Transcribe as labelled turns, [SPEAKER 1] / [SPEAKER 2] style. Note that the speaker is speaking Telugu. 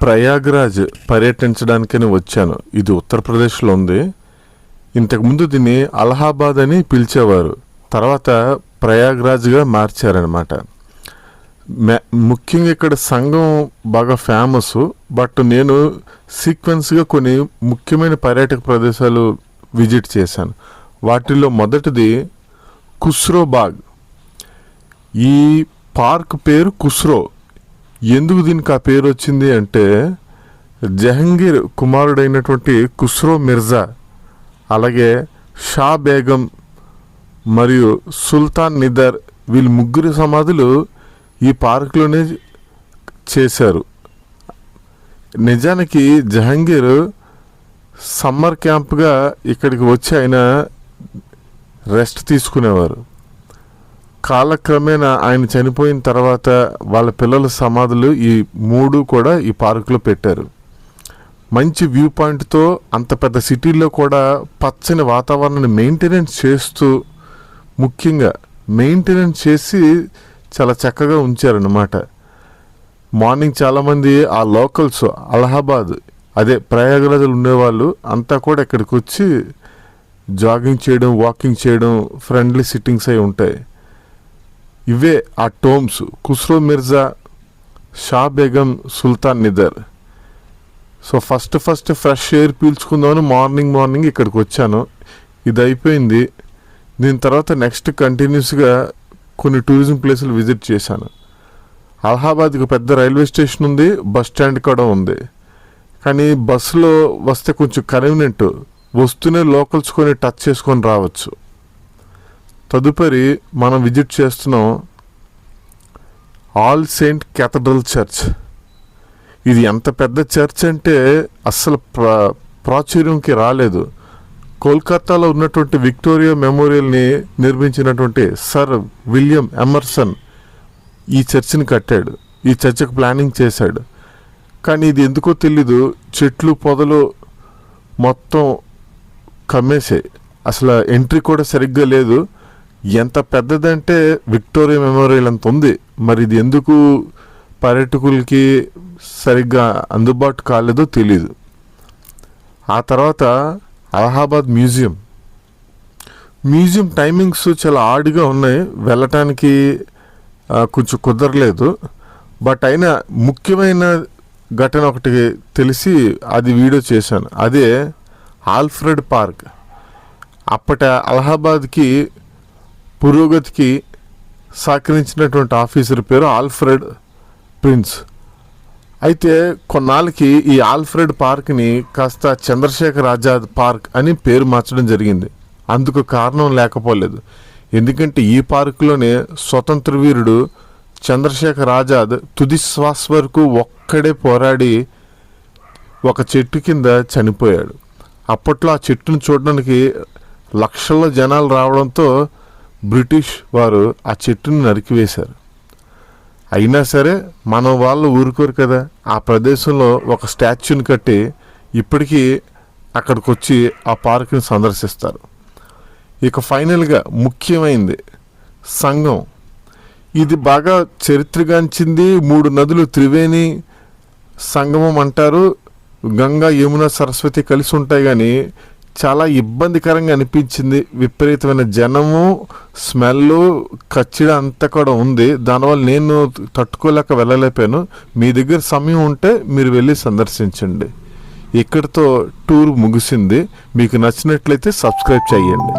[SPEAKER 1] ప్రయాగ్రాజ్ పర్యటించడానికని వచ్చాను. ఇది ఉత్తరప్రదేశ్లో ఉంది. ఇంతకుముందు దీన్ని అలహాబాద్ అని పిలిచేవారు, తర్వాత ప్రయాగ్రాజ్గా మార్చారనమాట. ముఖ్యంగా ఇక్కడ సంఘం బాగా ఫేమస్. బట్ నేను సీక్వెన్స్గా కొన్ని ముఖ్యమైన పర్యాటక ప్రదేశాలు విజిట్ చేశాను. వాటిల్లో మొదటిది ఖుస్రో బాగ్. ఈ పార్క్ పేరు ఖుస్రో. ఎందుకు దీనికి ఆ పేరు వచ్చింది అంటే, జహంగీర్ కుమారుడైనటువంటి ఖుస్రో మిర్జా, అలాగే షా బేగం మరియు సుల్తాన్ నిదర్, వీళ్ళు ముగ్గురు సమాధులు ఈ పార్కులోనే చేశారు. నిజానికి జహంగీర్ సమ్మర్ క్యాంప్గా ఇక్కడికి వచ్చి ఆయన రెస్ట్ తీసుకునేవారు. కాలక్రమేణా ఆయన చనిపోయిన తర్వాత వాళ్ళ పిల్లల సమాధులు ఈ మూడు కూడా ఈ పార్కులో పెట్టారు. మంచి వ్యూ పాయింట్తో అంత పెద్ద సిటీలో కూడా పచ్చని వాతావరణాన్ని మెయింటెనెన్స్ చేస్తూ, ముఖ్యంగా మెయింటెనెన్స్ చేసి చాలా చక్కగా ఉంచారన్నమాట. మార్నింగ్ చాలామంది ఆ లోకల్స్ అలహాబాద్, అదే ప్రయాగరాజ్లో ఉండేవాళ్ళు అంతా కూడా ఇక్కడికి వచ్చి జాగింగ్ చేయడం, వాకింగ్ చేయడం, ఫ్రెండ్లీ సిట్టింగ్స్ అయి ఉంటాయి. ఇవే ఆ tombs: Khusro Mirza, Shah Begum, Sultan Nithar. So first fresh air పీల్చుకుందామని మార్నింగ్ ఇక్కడికి వచ్చాను. ఇది అయిపోయింది. దీని తర్వాత నెక్స్ట్ కంటిన్యూస్గా కొన్ని టూరిజం ప్లేసులు విజిట్ చేశాను. అలహాబాద్కి పెద్ద రైల్వే స్టేషన్ ఉంది, బస్ స్టాండ్ కూడా ఉంది. కానీ బస్సులో వస్తే కొంచెం కన్వీనియంట్, వస్తూనే లోకల్స్ కొని టచ్ చేసుకొని రావచ్చు. తదుపరి మనం విజిట్ చేస్తున్నాం ఆల్ సెయింట్ క్యాథడ్రల్ చర్చ్. ఇది ఎంత పెద్ద చర్చ్ అంటే అస్సలు ప్రాచుర్యంకి రాలేదు. కోల్కతాలో ఉన్నటువంటి విక్టోరియా మెమోరియల్ని నిర్మించినటువంటి సర్ విలియం ఎమర్సన్ ఈ చర్చిని కట్టాడు, ఈ చర్చికి ప్లానింగ్ చేశాడు. కానీ ఇది ఎందుకో తెలీదు, చెట్లు పొదలు మొత్తం కమ్మేసాయి. అసలు ఎంట్రీ కూడా సరిగ్గా లేదు. ఎంత పెద్దదంటే విక్టోరియా మెమోరియల్ అంత ఉంది. మరి ఇది ఎందుకు పర్యాటకులకి సరిగ్గా అందుబాటు కాలేదో తెలీదు. ఆ తర్వాత అలహాబాద్ మ్యూజియం టైమింగ్స్ చాలా ఆడ్గా ఉన్నాయి, వెళ్ళటానికి కొంచెం కుదరలేదు. బట్ అయినా ముఖ్యమైన ఘటన ఒకటి తెలిసి అది వీడియో చేశాను. అదే ఆల్ఫ్రెడ్ పార్క్. అప్పటి అలహాబాద్కి పురోగతికి సహకరించినటువంటి ఆఫీసర్ పేరు ఆల్ఫ్రెడ్ ప్రిన్స్. అయితే కొన్నాళ్ళకి ఈ ఆల్ఫ్రెడ్ పార్క్ని కాస్త చంద్రశేఖర్ ఆజాద్ పార్క్ అని పేరు మార్చడం జరిగింది. అందుకు కారణం లేకపోలేదు. ఎందుకంటే ఈ పార్కులోనే స్వతంత్ర వీరుడు చంద్రశేఖర్ ఆజాద్ తుది శ్వాస వరకు ఒక్కడే పోరాడి ఒక చెట్టు కింద చనిపోయాడు. అప్పట్లో ఆ చెట్టును చూడడానికి లక్షల జనాలు రావడంతో బ్రిటిష్ వారు ఆ చెట్టును నరికివేశారు. అయినా సరే మన వాళ్ళు ఊరుకోరు కదా, ఆ ప్రదేశంలో ఒక స్టాచ్యూని కట్టి ఇప్పటికీ అక్కడికి వచ్చి ఆ పార్క్ని సందర్శిస్తారు. ఇక ఫైనల్గా ముఖ్యమైనది సంగం. ఇది బాగా చరిత్రగాంచింది. 3 నదులు త్రివేణి సంగమం అంటారు. గంగా, యమున, సరస్వతి కలిసి ఉంటాయి. కానీ చాలా ఇబ్బందికరంగా అనిపించింది. విపరీతమైన జనము, స్మెల్, కచ్చిడ అంతా కూడా ఉంది. దానివల్ల నేను తట్టుకోలేక వెళ్ళలేకపోయాను. మీ దగ్గర సమయం ఉంటే మీరు వెళ్ళి సందర్శించండి. ఇక్కడితో టూర్ ముగిసింది. మీకు నచ్చినట్లయితే సబ్స్క్రైబ్ చేయండి.